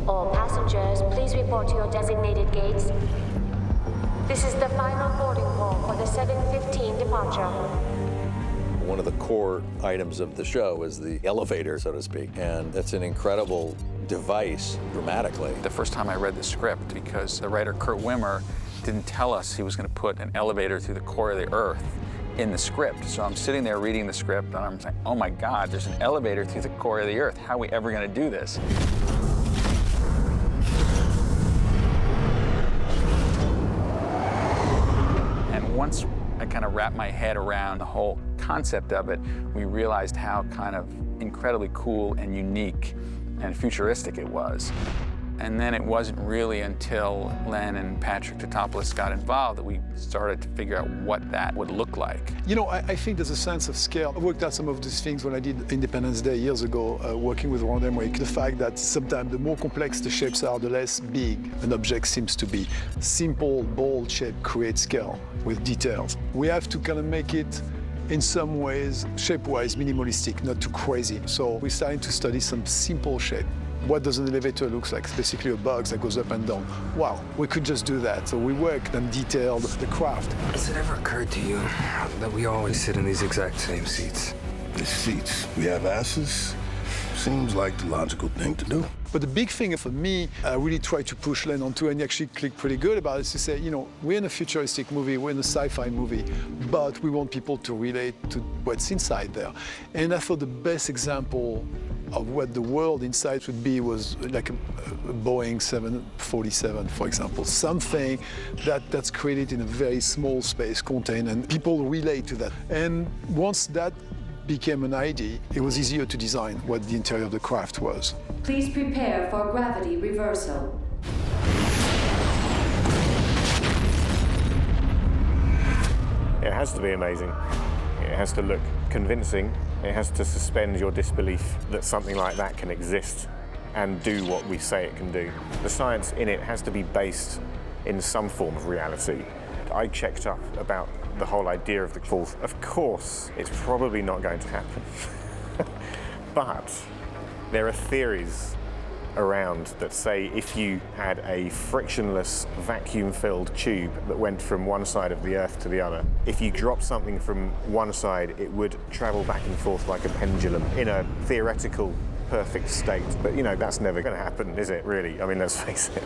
All passengers, please report to your designated gates. This is the final boarding call for the 7:15 departure. One of the core items of the show is the elevator, so to speak, and it's an incredible device dramatically. The first time I read the script, because the writer Kurt Wimmer didn't tell us he was going to put an elevator through the core of the Earth in the script. So I'm sitting there reading the script, and I'm saying, oh my God, there's an elevator through the core of the Earth. How are we ever going to do this? And once I kind of wrapped my head around the whole concept of it, we realized how kind of incredibly cool and unique and futuristic it was. And then it wasn't really until Len and Patrick Tatopoulos got involved that we started to figure out what that would look like. You know, I think there's a sense of scale. I worked out some of these things when I did Independence Day years ago, working with Ron Emmerich. The fact that sometimes the more complex the shapes are, the less big an object seems to be. Simple, bold shape creates scale with details. We have to kind of make it in some ways, shape-wise, minimalistic, not too crazy. So we're starting to study some simple shape. What does an elevator look like? It's basically a box that goes up and down. Wow, we could just do that. So we worked and detailed the craft. Has it ever occurred to you that we always sit in these exact same seats? The seats. We have asses. Seems like the logical thing to do. But the big thing for me, I really tried to push Len onto, and he actually clicked pretty good about it, is to say, you know, we're in a futuristic movie, we're in a sci-fi movie, but we want people to relate to what's inside there. And I thought the best example of what the world inside would be was like a Boeing 747, for example. Something that's created in a very small space, contained, and people relate to that. And once that became an idea, it was easier to design what the interior of the craft was. Please prepare for gravity reversal. It has to be amazing. It has to look convincing. It has to suspend your disbelief that something like that can exist and do what we say it can do. The science in it has to be based in some form of reality. I checked up about the whole idea of the fall. Of course, it's probably not going to happen. But there are theories around that say if you had a frictionless, vacuum-filled tube that went from one side of the Earth to the other, if you dropped something from one side, it would travel back and forth like a pendulum in a theoretical, perfect state. But, you know, that's never going to happen, is it, really? I mean, let's face it.